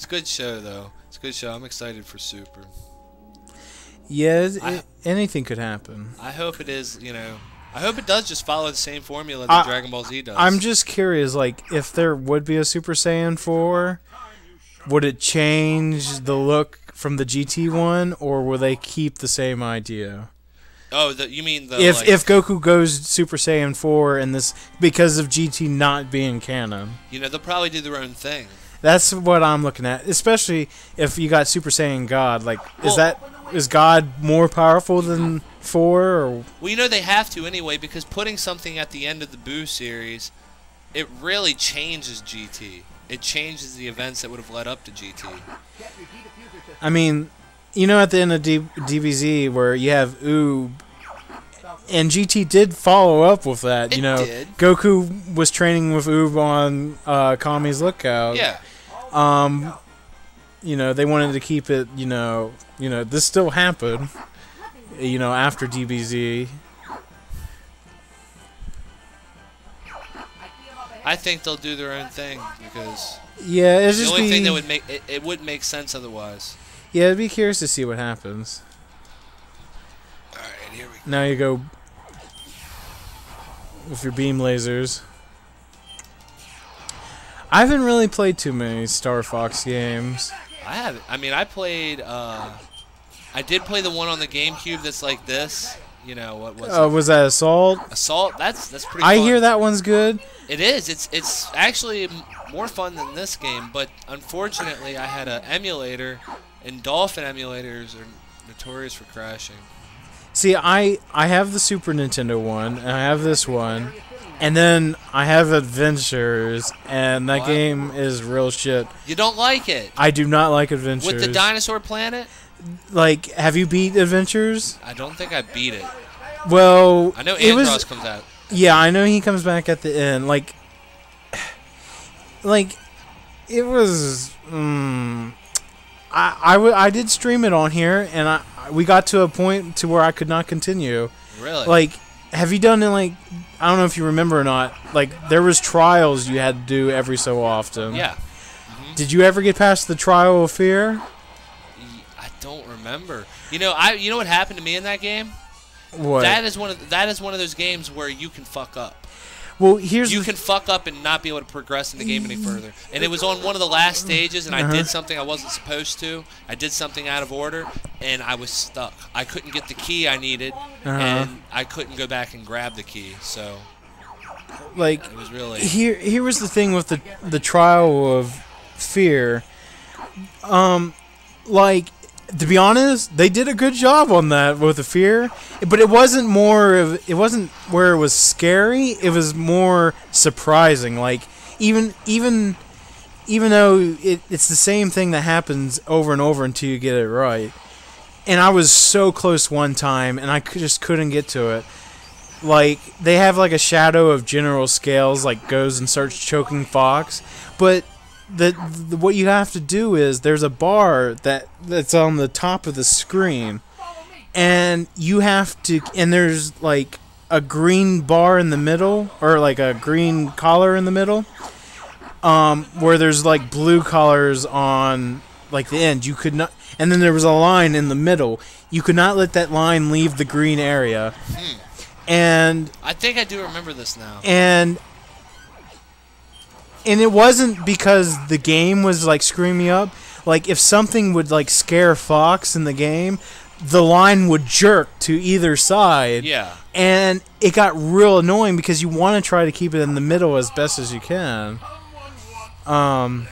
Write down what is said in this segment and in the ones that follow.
It's a good show, though. It's a good show. I'm excited for Super. Yeah, anything could happen. I hope it is, I hope it does just follow the same formula that Dragon Ball Z does. I'm just curious, like, if there would be a Super Saiyan 4, would it change the look from the GT one, or will they keep the same idea? Oh, you mean the... If Goku goes Super Saiyan 4 in this, because of GT not being canon. They'll probably do their own thing. That's what I'm looking at, especially if you got Super Saiyan God. Like, is God more powerful than 4? Or? Well, they have to anyway, because putting something at the end of the Boo series, it really changes GT. It changes the events that would have led up to GT. I mean, at the end of DBZ where you have Oob, and GT did follow up with that. It did. Goku was training with Oob on Kami's Lookout. Yeah. They wanted to keep it, this still happened, after DBZ. I think they'll do their own thing, because it's the just only thing that would make it wouldn't make sense otherwise. Yeah, I'd be curious to see what happens. Alright, here we go. Now you go with your beam lasers. I haven't really played too many Star Fox games. I haven't. I mean, I played. I did play the one on the GameCube that's like this. What was it? Was that Assault? Assault. That's pretty fun. I hear that one's good. It is. It's actually more fun than this game, but unfortunately, I had an emulator, and Dolphin emulators are notorious for crashing. See, I have the Super Nintendo one, and I have this one, and then I have Adventures, and that game is real shit. You don't like it? I do not like Adventures. With the Dinosaur Planet? Like, have you beat Adventures? I don't think I beat it. Well, I know Andros comes out. Yeah, I know he comes back at the end. Like it was. I did stream it on here, and we got to a point to where I could not continue. Really? Like, have you done it? Like, I don't know if you remember or not. Like, there was trials you had to do every so often. Yeah. Did you ever get past the Trial of Fear? I don't remember. You know what happened to me in that game? What? That is one of those games where you can fuck up. Well, you can fuck up and not be able to progress in the game any further. And it was on one of the last stages, and I did something I wasn't supposed to. I did something out of order, and I was stuck. I couldn't get the key I needed, and I couldn't go back and grab the key. So, like, it was really here was the thing with the Trial of Fear. Like, to be honest, they did a good job on that with the fear, but it wasn't where it was scary. It was more surprising. Like, even though it's the same thing that happens over and over until you get it right. And I was so close one time, and I just couldn't get to it. Like, they have like a shadow of General Scales, like, goes and starts choking Fox, but what you have to do is there's a bar that's on the top of the screen, and you have to, and there's like a green bar in the middle, or like a green collar in the middle, where there's like blue collars on like the end. You could not, and then there was a line in the middle. You could not let that line leave the green area. And I think I do remember this now. And it wasn't because the game was like screwing me up. Like, if something would like scare Fox in the game, the line would jerk to either side. Yeah. And it got real annoying because you want to try to keep it in the middle as best as you can. Oh,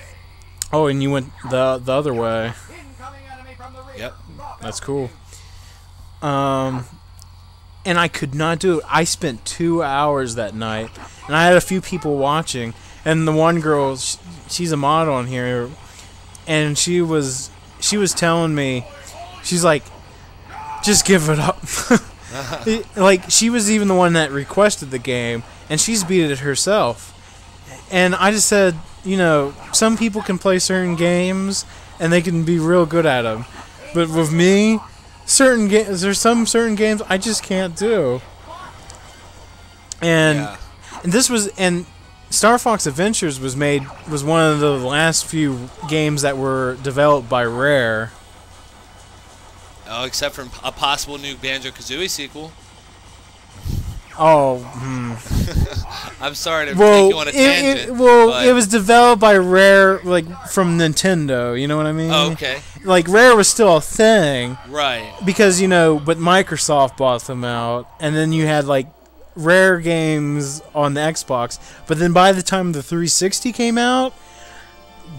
and you went the other way. Yep. That's cool. And I could not do it. I spent 2 hours that night, and I had a few people watching. And the one girl, she's a mod on here, and she was telling me, she's like, just give it up. Like, she was even the one that requested the game, and she's beat it herself. And I just said, some people can play certain games, and they can be real good at them. But with me, there's some certain games I just can't do. And this was, and Star Fox Adventures was one of the last few games that were developed by Rare. Oh, except for a possible new Banjo Kazooie sequel. Oh, I'm sorry to take you on a tangent. It was developed by Rare, like from Nintendo. You know what I mean? Oh, okay. Like Rare was still a thing, Right? because but Microsoft bought them out, and then you had like Rare games on the Xbox. But then by the time the 360 came out,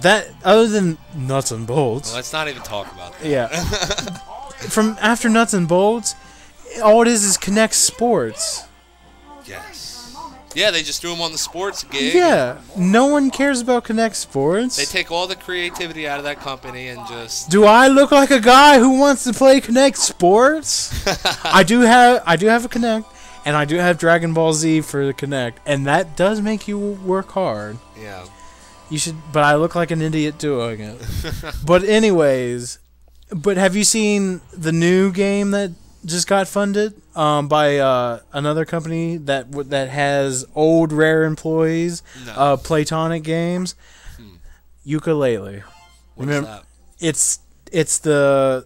that other than Nuts and Bolts, Well, let's not even talk about that. yeah, from after Nuts and Bolts, all it is Kinect Sports. Yes. Yeah, they just threw them on the sports gig. Yeah, no one cares about Kinect Sports. They take all the creativity out of that company and just. Do I look like a guy who wants to play Kinect Sports? I do have a Kinect, and I do have Dragon Ball Z for the Kinect, and that does make you work hard. Yeah. You should, but I look like an idiot doing it. But anyways, have you seen the new game that just got funded by another company that has old Rare employees, No. Platonic Games? Ukulele. What's Remember, that? it's the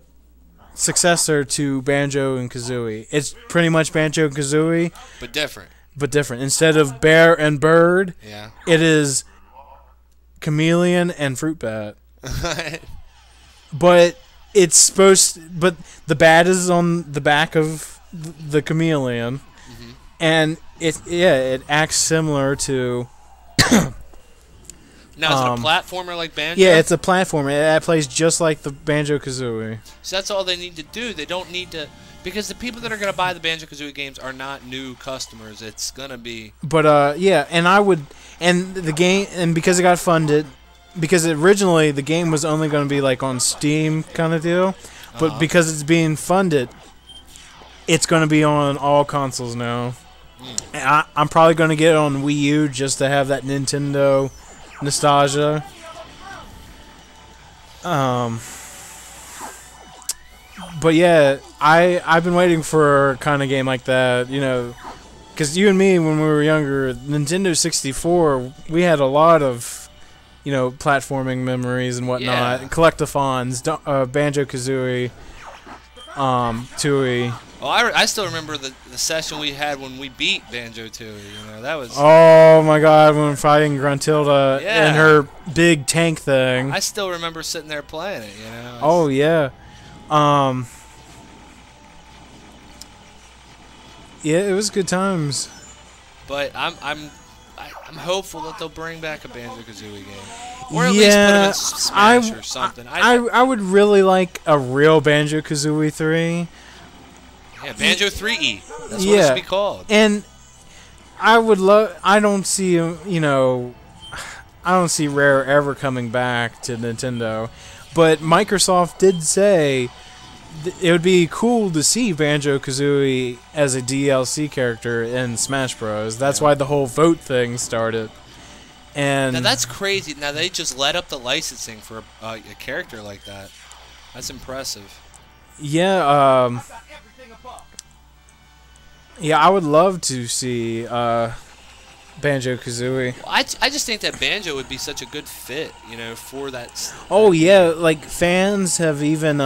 successor to Banjo and Kazooie. It's pretty much Banjo and Kazooie, But different. but different. Instead of bear and bird, Yeah. it is chameleon and fruit bat. But it's but the bat is on the back of the chameleon, and it acts similar to. Now, is it a platformer like Banjo? Yeah, it's a platformer. It plays just like the Banjo Kazooie. So that's all they need to do. They don't need to, because the people that are going to buy the Banjo Kazooie games are not new customers. It's going to be. But yeah, the game, and because it got funded, because originally the game was only going to be like on Steam kind of deal, but because it's being funded, it's going to be on all consoles now. And I'm probably going to get it on Wii U just to have that Nintendo nostalgia. But yeah, I've been waiting for a kind of game like that, because you and me, when we were younger, Nintendo 64, we had a lot of, platforming memories and whatnot, Yeah. collectathons, Banjo Kazooie, Tooie. Oh, I still remember the session we had when we beat Banjo Tooie. That was. Oh my God, when fighting Gruntilda Yeah. and her big tank thing. I still remember sitting there playing it. Oh yeah. Yeah, it was good times. But I'm hopeful that they'll bring back a Banjo Kazooie game, or at least put them in Smash or something. I would really like a real Banjo Kazooie 3. Yeah, Banjo 3E. That's what it Yeah. should be called. And I would love. I don't see I don't see Rare ever coming back to Nintendo, but Microsoft did say it would be cool to see Banjo Kazooie as a DLC character in Smash Bros. That's why the whole vote thing started. And Now that's crazy. Now they just let up the licensing for a character like that. That's impressive. yeah, yeah, I would love to see Banjo Kazooie. I just think that Banjo would be such a good fit, for that. Oh yeah, like fans have even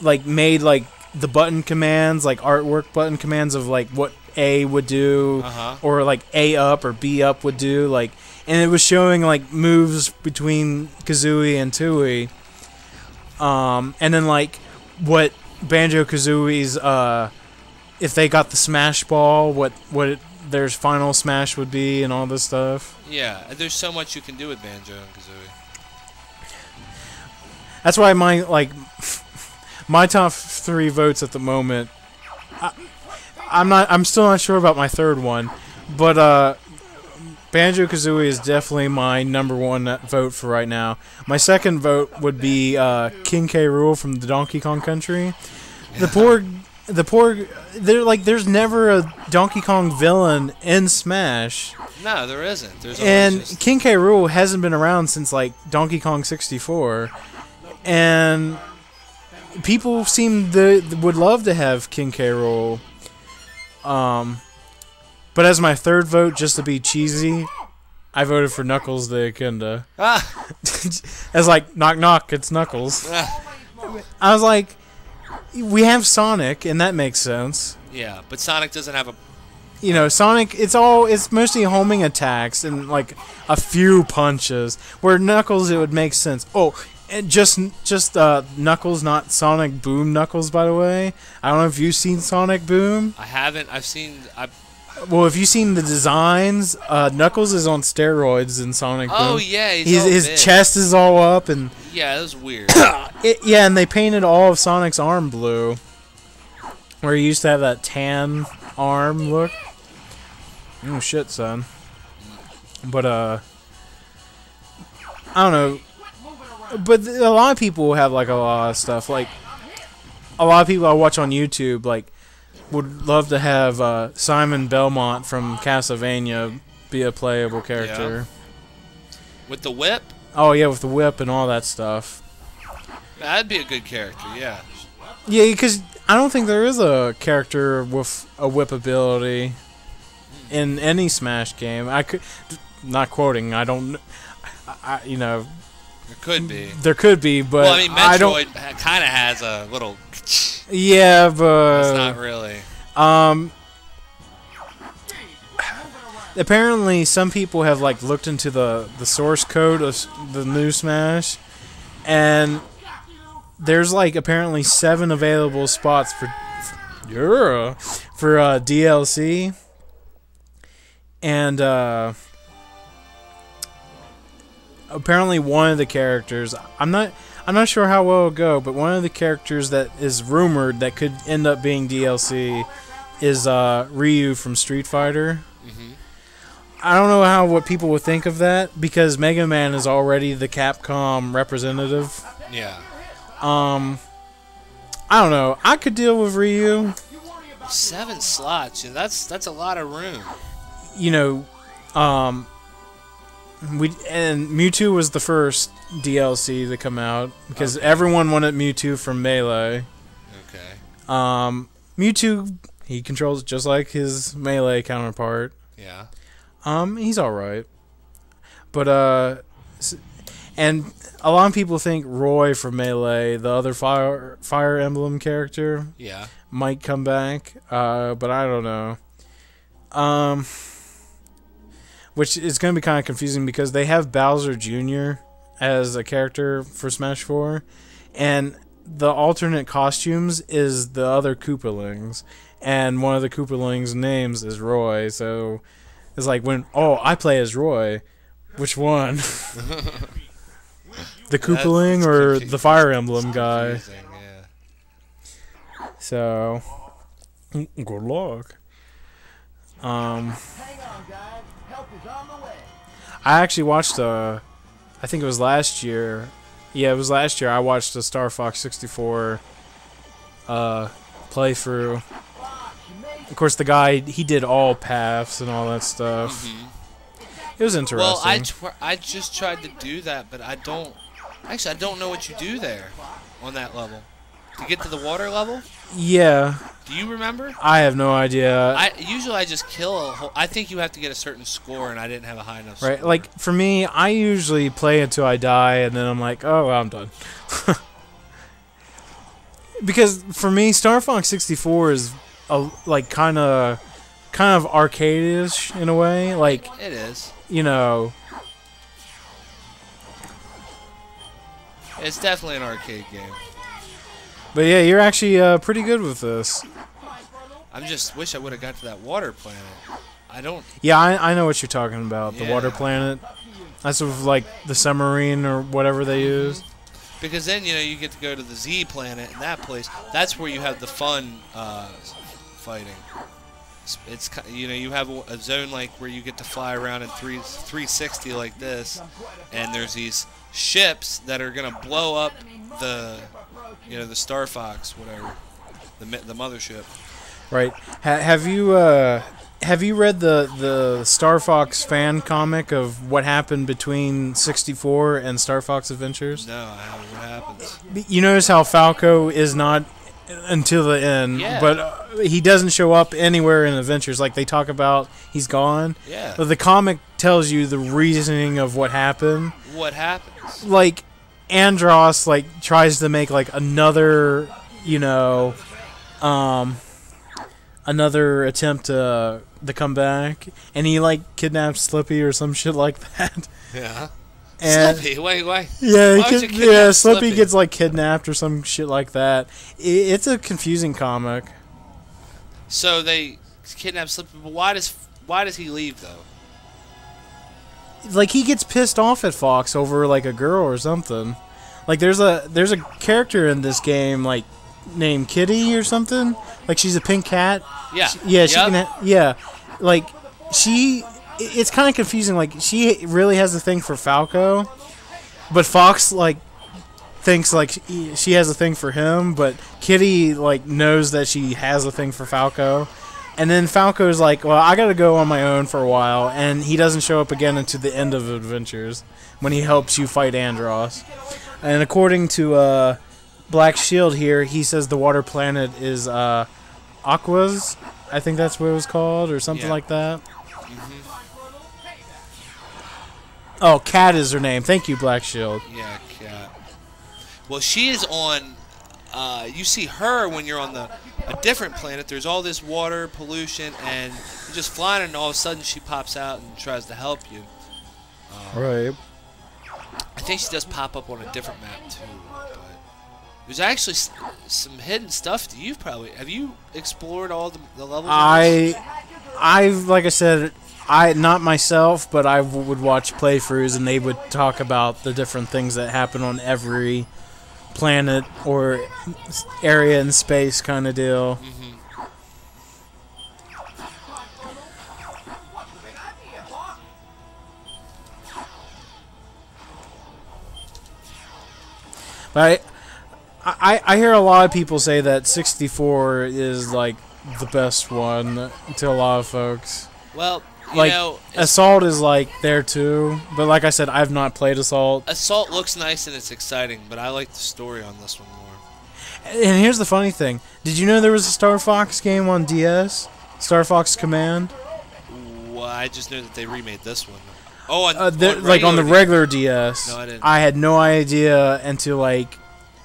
like made like the button commands, like artwork button commands of like what A would do, or like A up or B up would do, like, and it was showing like moves between Kazooie and Tooie, and then like what Banjo Kazooie's if they got the Smash Ball, what their final Smash would be, and all this stuff. Yeah, there's so much you can do with Banjo and Kazooie. That's why my top 3 votes at the moment. I'm still not sure about my third one, but Banjo Kazooie is definitely my number 1 vote for right now. My second vote would be King K. Rool from the Donkey Kong Country. The poor. There's never a Donkey Kong villain in Smash. No, there isn't. There's And just... King K. Rool hasn't been around since like Donkey Kong 64, and people would love to have King K. Rool. But as my third vote, just to be cheesy, I voted for Knuckles the Echidna. As like, knock knock, it's Knuckles. I was like, we have Sonic, and that makes sense. Yeah, but Sonic doesn't have a... You know, Sonic, it's mostly homing attacks and like a few punches. Where Knuckles, it would make sense. Oh, and just Knuckles, not Sonic Boom Knuckles, by the way. I don't know if you've seen Sonic Boom. I haven't. I've seen... Well, if you've seen the designs, Knuckles is on steroids in Sonic Boom. Oh, yeah, his chest is all up, and... Yeah, that was weird. Yeah, and they painted all of Sonic's arm blue. Where he used to have that tan arm look. Oh, shit, son. But, I don't know. But a lot of people have, like, a lot of stuff. Like, a lot of people I watch on YouTube, like, would love to have Simon Belmont from Castlevania be a playable character. Yeah. With the whip? Oh, yeah, with the whip and all that stuff. That'd be a good character, yeah. Yeah, because I don't think there is a character with a whip ability in any Smash game. I could... Not quoting, I don't... you know... There could be. There could be, but well, I mean, Metroid kind of has a little... Yeah, but... It's not really. Apparently, some people have like looked into the source code of the new Smash, and there's like apparently 7 available spots for DLC, and apparently one of the characters, I'm not sure how well it'll go, but one of the characters that is rumored that could end up being DLC is Ryu from Street Fighter. Mm-hmm. I don't know what people would think of that, because Mega Man is already the Capcom representative. Yeah. I don't know. I could deal with Ryu. 7 slots. Yeah, that's a lot of room. You know, and Mewtwo was the first DLC to come out because everyone wanted Mewtwo from Melee. Okay. Mewtwo, he controls just like his Melee counterpart. Yeah. He's all right, but and a lot of people think Roy from Melee, the other Fire Emblem character, might come back. But I don't know. Which is going to be kind of confusing because they have Bowser Jr. as a character for Smash 4, and the alternate costumes is the other Koopalings, and one of the Koopalings' names is Roy, so it's like I play as Roy, which one? The Koopaling or the Fire Emblem guy? Yeah. So, good luck. I actually watched I think it was last year. Yeah, it was last year. I watched the Star Fox 64 playthrough. Of course, the guy, he did all paths and all that stuff. Mm-hmm. It was interesting. Well, I just tried to do that, but I don't know what you do there on that level. To get to the water level? Yeah. Do you remember? I have no idea. Usually I just kill a whole... I think you have to get a certain score, and I didn't have a high enough score. Right, like, for me, I usually play until I die, and then I'm like, oh, well, I'm done. Because, for me, Star Fox 64 is, like, kind of arcade-ish, in a way. Like... It is. You know... It's definitely an arcade game. But yeah, you're actually pretty good with this. I just wish I would have got to that water planet. I don't... Yeah, I know what you're talking about. Yeah. The water planet. That's with, like, the submarine or whatever they use. Because then, you know, you get to go to the Z planet and that place. That's where you have the fun fighting. It's, you know, you have a zone like where you get to fly around in 360 like this, and there's these ships that are gonna blow up the, you know, the Star Fox, whatever, the mothership. Right. Have you read the Star Fox fan comic of what happened between 64 and Star Fox Adventures? No, I haven't. What happens? You notice how Falco is not until the end. Yeah. But he doesn't show up anywhere in Adventures. Like, they talk about he's gone. Yeah. But the comic tells you the reasoning of what happened. What happens? Like, Andros, like, tries to make, like, another, you know, another attempt to come back. And he, like, kidnaps Slippy or some shit like that. Yeah. And Slippy, wait. yeah, Why would you kidnap Slippy gets like kidnapped or some shit like that. It's a confusing comic. So they kidnap Slippy, but why does he leave though? Like, he gets pissed off at Fox over like a girl or something. Like, there's a character in this game like named Kitty or something. Like, she's a pink cat. Yeah. She can. Like, she. It's kind of confusing. Like, she really has a thing for Falco, but Fox like thinks like she has a thing for him, but Kitty like knows that she has a thing for Falco. And then Falco's like, well, I gotta go on my own for a while, and he doesn't show up again until the end of Adventures when he helps you fight Andros. And according to Black Shield here, he says the water planet is Aquas. I think that's what it was called, or something like that. Oh, Cat is her name. Thank you, Black Shield. Yeah, Cat. Well, she is on. You see her when you're on a different planet. There's all this water pollution, and you're just flying, and all of a sudden she pops out and tries to help you. Right. I think she does pop up on a different map too. But there's actually some hidden stuff. Have you explored all the levels? Like I said, not myself, but I would watch playthroughs, and they would talk about the different things that happen on every planet or area in space, kind of deal. Mm-hmm. But I hear a lot of people say that 64 is like the best one to a lot of folks. Well, like, Assault is like there too, but like I said, I've not played Assault. Assault looks nice and it's exciting, but I like the story on this one more. And here's the funny thing: did you know there was a Star Fox game on DS? Star Fox Command. Well, I just knew that they remade this one. Oh, on like on the regular DS. No, I didn't. I had no idea until like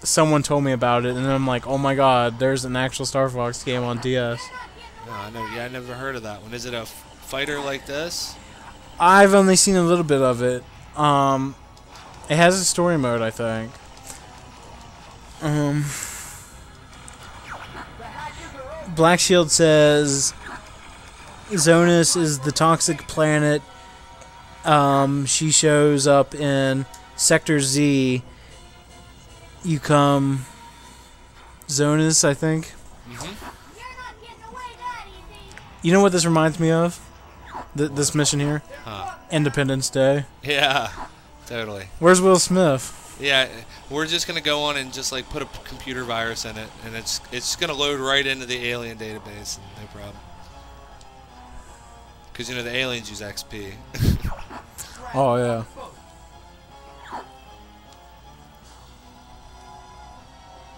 someone told me about it, and then I'm like, oh my god, there's an actual Star Fox game on DS. No, I never heard of that one. Is it a fighter like this? I've only seen a little bit of it. It has a story mode, I think. Black Shield says Zonus is the toxic planet. She shows up in Sector Z. You come Zonus, I think. Mm-hmm. You know what this reminds me of? This mission here? Huh. Independence Day. Yeah, totally. Where's Will Smith? Yeah, we're just gonna go on and just like put a computer virus in it, and it's gonna load right into the alien database, and no problem. Because you know the aliens use XP. Oh yeah.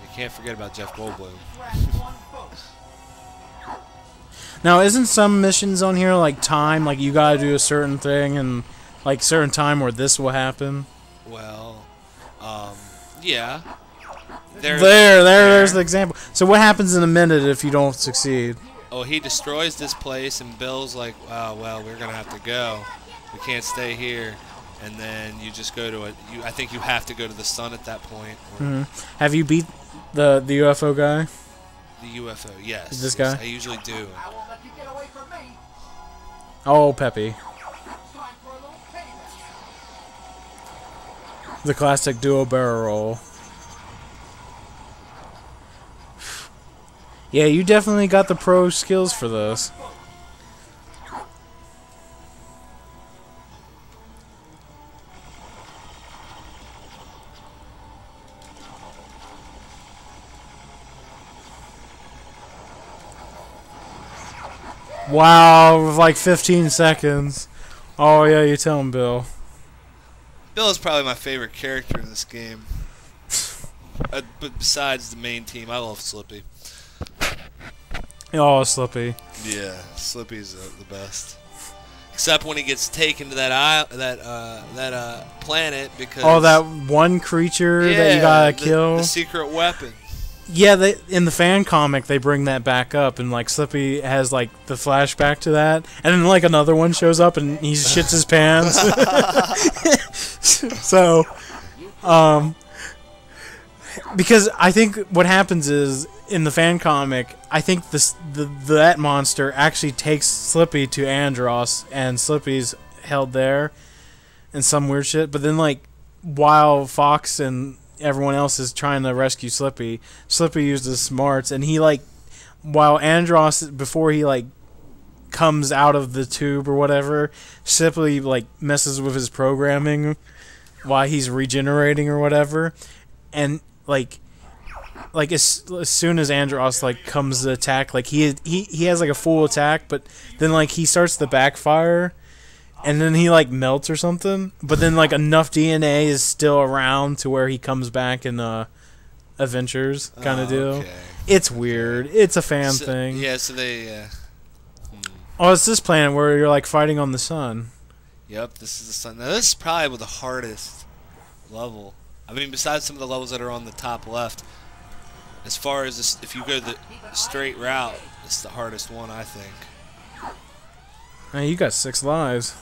You can't forget about Jeff Goldblum. Now, isn't some missions on here like time, like you gotta do a certain thing and like certain time where this will happen? Well, yeah. There's the example. So what happens in a minute if you don't succeed? Oh, he destroys this place, and Bill's like, oh, well, we're gonna have to go. We can't stay here. And then you just go to I think you have to go to the sun at that point. Or Have you beat the UFO guy? The UFO, yes. This guy? I usually do. Oh, Peppy. The classic duo barrel roll. Yeah, you definitely got the pro skills for this. Wow, with like 15 seconds. Oh yeah, you tell him, Bill. Bill is probably my favorite character in this game. But besides the main team, I love Slippy. Oh, Slippy. Yeah, Slippy's the best. Except when he gets taken to that planet because. Oh, that one creature that you gotta kill. The secret weapon. Yeah, in the fan comic they bring that back up, and like Slippy has like the flashback to that, and then like another one shows up and he shits his pants. So, because I think what happens is in the fan comic, I think that monster actually takes Slippy to Andros, and Slippy's held there, and some weird shit. But then like while Fox and everyone else is trying to rescue Slippy, Slippy uses smarts, and he like while Andros, before he like comes out of the tube or whatever, Slippy like messes with his programming while he's regenerating or whatever, and like as soon as Andros like comes to attack, like he has like a full attack, but then like he starts to backfire, and then he like melts or something, but then like enough DNA is still around to where he comes back in Adventures kind of deal. Okay. It's weird. It's a fan thing. Yeah, so they. Oh, it's this planet where you're like fighting on the sun. Yep, this is the sun. Now this is probably the hardest level. I mean, besides some of the levels that are on the top left, as far as this, if you go the straight route, it's the hardest one, I think. Hey, you got 6 lives.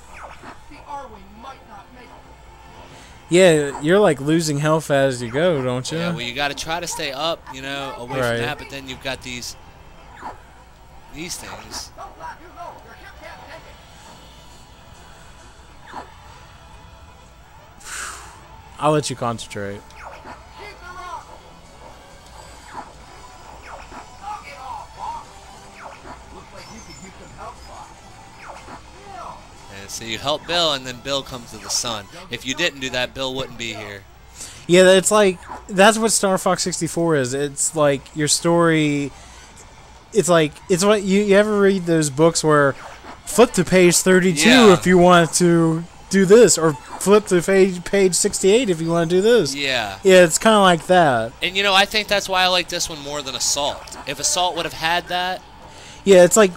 Yeah, you're like losing health as you go, don't you? Yeah, well, you got to try to stay up, you know, away from that. But then you've got these things. I'll let you concentrate. And so you help Bill, and then Bill comes to the sun. If you didn't do that, Bill wouldn't be here. Yeah, it's like that's what Star Fox 64 is. It's like your story. It's like it's what you ever read those books where flip to page 32 if you want to do this, or flip to page 68 if you want to do this. Yeah. Yeah, it's kind of like that. And you know, I think that's why I like this one more than Assault. If Assault would have had that. Yeah, it's like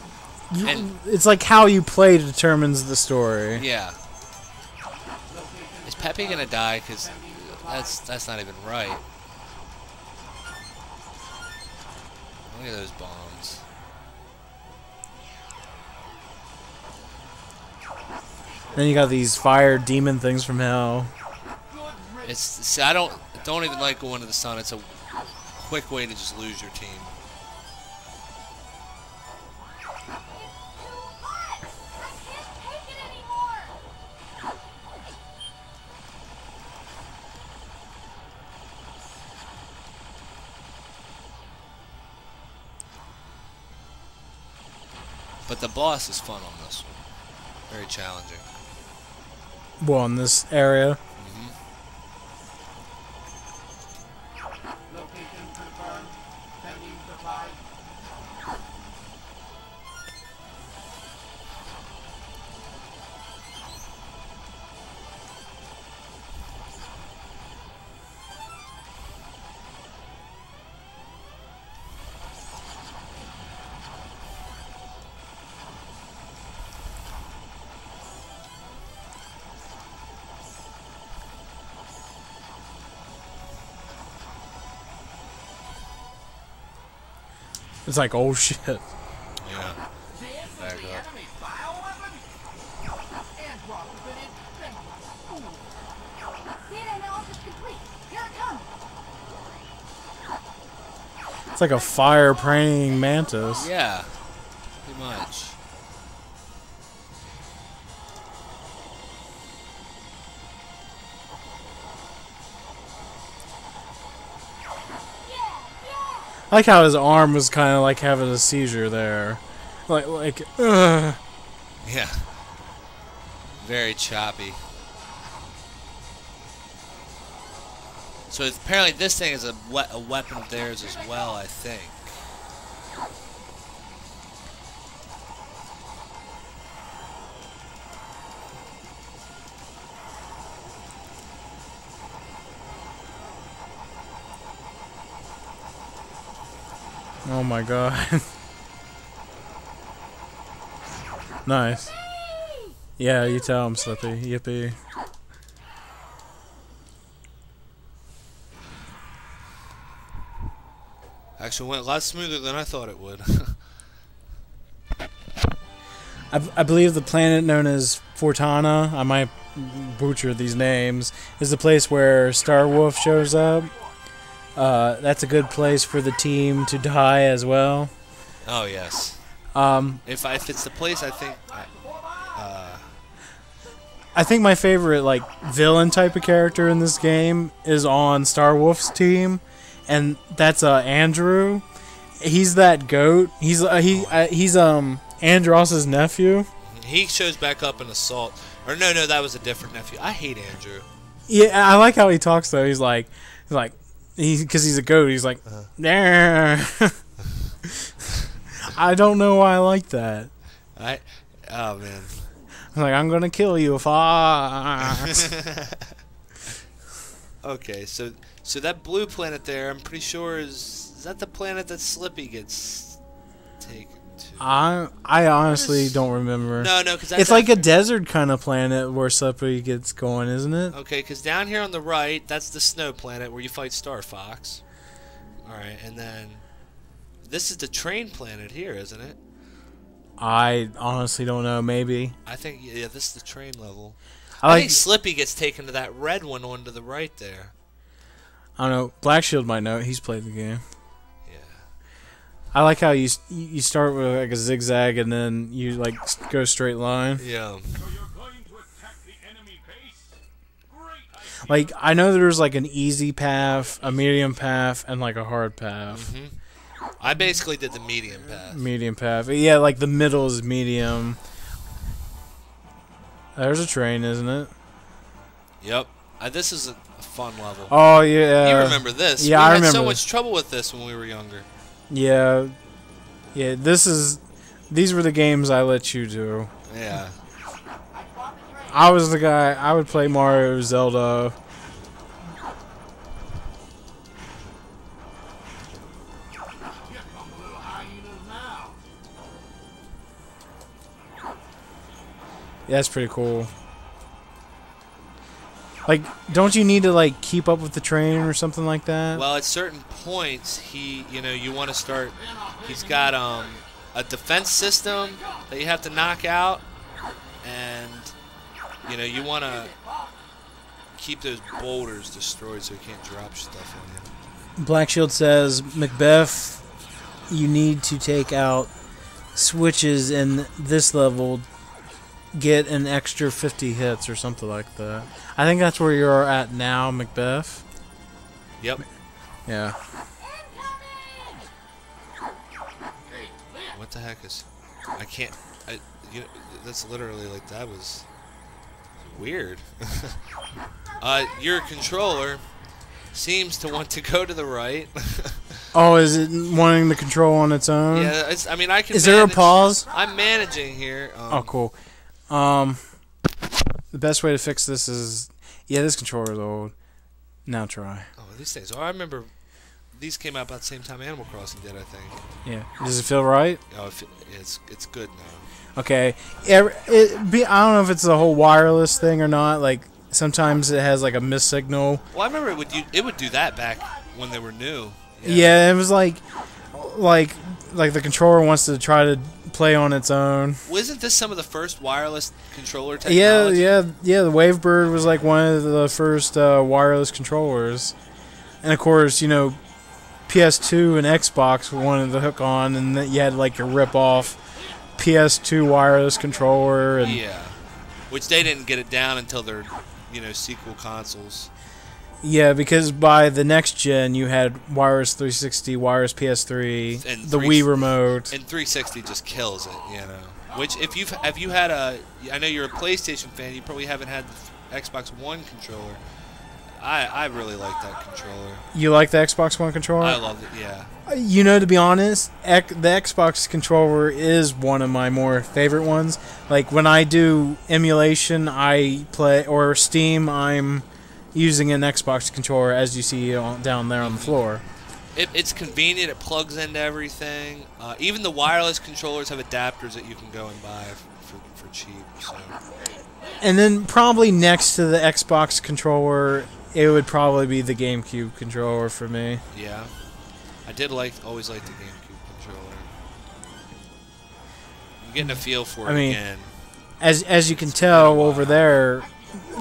it's like how you play determines the story. Yeah. Is Pepe gonna die? Because that's not even right. Look at those bombs. Then you got these fire demon things from hell. See, I don't even like going to the sun. It's a quick way to just lose your team. But the boss is fun on this one. Very challenging. Well, in this area. Location confirmed. Sending supplies. It's like, oh shit. Yeah. This Back is the up. enemy bioweapon. Andros has been infected. Data analysis complete. Here it comes. It's like a fire praying mantis. Yeah. Pretty much. I like how his arm was kind of like having a seizure there. Like, ugh. Yeah. Very choppy. So apparently this thing is a weapon of theirs as well, I think. Oh my god. Nice. Yeah, you tell him, Slippy. Yippee. Actually went a lot smoother than I thought it would. I believe the planet known as Fortana, I might butcher these names, is the place where Starwolf shows up. That's a good place for the team to die as well. Oh yes. If it's the place, I think. I think my favorite like villain type of character in this game is on Starwolf's team, and that's Andrew. He's that goat. He's Andross's nephew. He shows back up in Assault. Or no, that was a different nephew. I hate Andrew. Yeah, I like how he talks though. He's like, because he's a goat. He's like, nah. I don't know why I like that. Oh man. I'm like, I'm gonna kill you, Fox. Okay, so that blue planet there, I'm pretty sure is that the planet that Slippy gets taken to? I honestly don't remember. No, because it's like a desert kind of planet where Slippy gets going, isn't it? Okay, because down here on the right, that's the snow planet where you fight Star Fox. All right, and then this is the train planet here, isn't it? I honestly don't know. Maybe. I think this is the train level. I think Slippy gets taken to that red one on to the right there. I don't know. Black Shield might know. He's played the game. Yeah. I like how you start with like a zigzag and then you like go straight line. Yeah. Like I know there's like an easy path, a medium path, and like a hard path. Mm-hmm. I basically did the medium path. Medium path. Yeah, like the middle is medium. There's a train, isn't it? Yep. This is a fun level. Oh, yeah. You remember this. Yeah, I remember. had so much trouble with this when we were younger. Yeah. Yeah, these were the games I let you do. Yeah. I was the guy, I would play Mario, Zelda. Yeah, that's pretty cool. Like, don't you need to like keep up with the train or something like that? Well, at certain points, you want to start. He's got a defense system that you have to knock out, and you want to keep those boulders destroyed so he can't drop stuff on you. Black Shield says, Macbeth, you need to take out switches in this level. Get an extra 50 hits or something like that. I think that's where you're at now, Macbeth. Yep. Yeah. What the heck is? I can't. That's literally like that was weird. Your controller seems to want to go to the right. Oh, is it wanting the control on its own? Yeah. I can. Is there a pause? I'm managing here. Oh, cool. The best way to fix this is, this controller's old. Now try. Oh, these things. Oh, I remember these came out about the same time Animal Crossing did, I think. Yeah. Does it feel right? Oh, it's good now. Okay. I don't know if it's the whole wireless thing or not. Like sometimes it has like a missed signal. Well, I remember it would do that back when they were new. Yeah, it was like the controller wants to try to play on its own. Wasn't this some of the first wireless controller technology? Yeah. The Wavebird was like one of the first wireless controllers, and of course, PS2 and Xbox wanted to hook on, and then you had like your rip-off PS2 wireless controller, and which they didn't get it down until their sequel consoles. Yeah, because by the next gen, you had wireless 360, wireless PS3, and the Wii remote, and 360 just kills it, Which, if you had I know you're a PlayStation fan, you probably haven't had the Xbox One controller. I really like that controller. You like the Xbox One controller? I love it. Yeah. To be honest, the Xbox controller is one of my more favorite ones. Like when I do emulation, or Steam, I'm using an Xbox controller, as you see down there on the floor. It's convenient. It plugs into everything. Even the wireless controllers have adapters that you can go and buy cheap. So And then probably next to the Xbox controller, it would probably be the GameCube controller for me. yeah, I did always like the GameCube controller. I'm getting a feel for it again. As you can tell over there,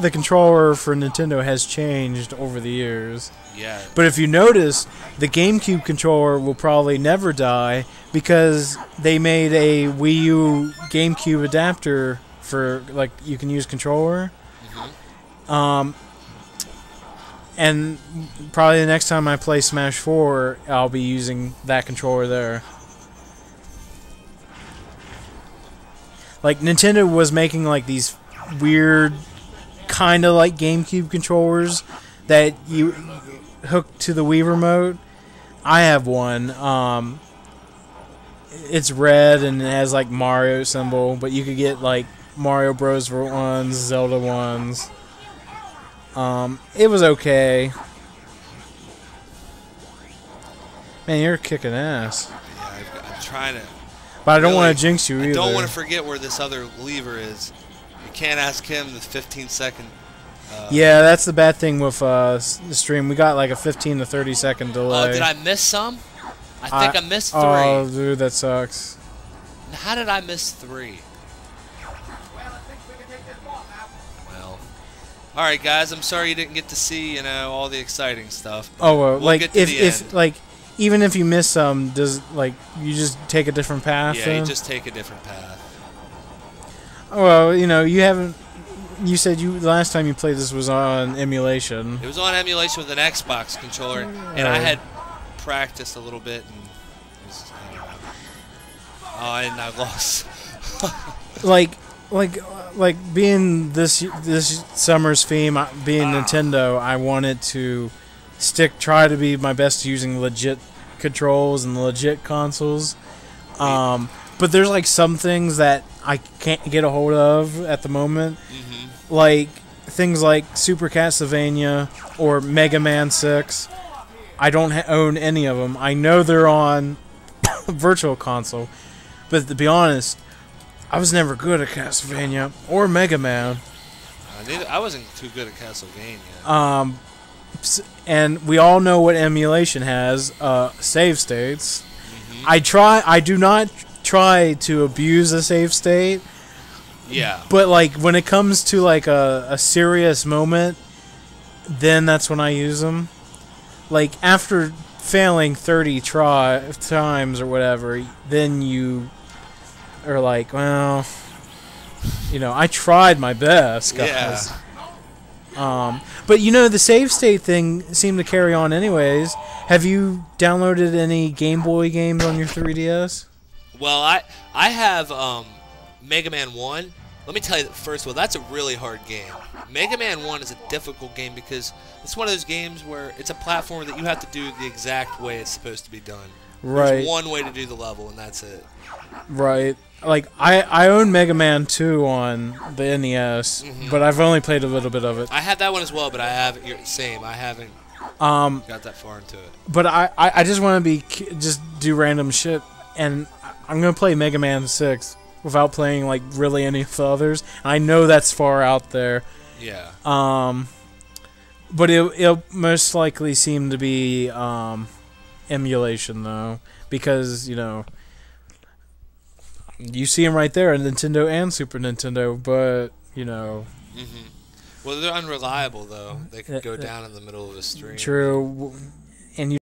the controller for Nintendo has changed over the years. Yeah. But if you notice, the GameCube controller will probably never die because they made a Wii U GameCube adapter for, like, you can use controller. And probably the next time I play Smash 4, I'll be using that controller there. Like, Nintendo was making, like, these weird, kind of like GameCube controllers that you hook to the Wii remote. I have one. It's red and it has, like, Mario symbol, but you could get, like, Mario Bros. Ones, Zelda ones. It was okay. Man, you're kicking ass. Yeah, I'm trying to. But I don't want to jinx you either. I don't want to forget where this other lever is. You can't ask him the 15-second. Yeah, that's the bad thing with the stream. We got like a 15 to 30-second delay. Did I miss some? I think I missed 3. Oh, dude, that sucks. How did I miss 3? Well, all right, guys. I'm sorry you didn't get to see, all the exciting stuff. Oh, well, we'll like get to the end. like even if you miss some, does like you just take a different path? Yeah, then? you just take a different path. Oh, well, you haven't. You said the last time you played this was on emulation. It was on emulation with an Xbox controller, and I had practiced a little bit, and it was, and I lost. like being this summer's theme, being Nintendo, I wanted to try to be my best using legit controls and legit consoles. But there's like some things that I can't get a hold of at the moment. Like things like Super Castlevania or Mega Man 6. I don't own any of them. I know they're on Virtual Console, but to be honest, I was never good at Castlevania or Mega Man. I wasn't too good at Castlevania. And we all know what emulation has, save states. I do not try to abuse a save state. Yeah. But like when it comes to like a serious moment, then that's when I use them. Like after failing 30 times or whatever, then you are like, well, I tried my best, guys. Yeah. But the save state thing seemed to carry on anyways. Have you downloaded any Game Boy games on your 3DS? Well, I have Mega Man 1. Let me tell you, first of all, that's a really hard game. Mega Man 1 is a difficult game because it's one of those games where it's a platform that you have to do the exact way it's supposed to be done. Right. There's one way to do the level, and that's it. Right. Like, I own Mega Man 2 on the NES, but I've only played a little bit of it. I have that one as well, but I haven't. Same. I haven't got that far into it. But I just want to just do random shit, and I'm going to play Mega Man 6 without playing, like, really any of the others. I know that's far out there. Yeah. But it'll most likely seem to be emulation, though, because, you see them right there, Nintendo and Super Nintendo, but, Well, they're unreliable, though. They could go down in the middle of the stream. True. And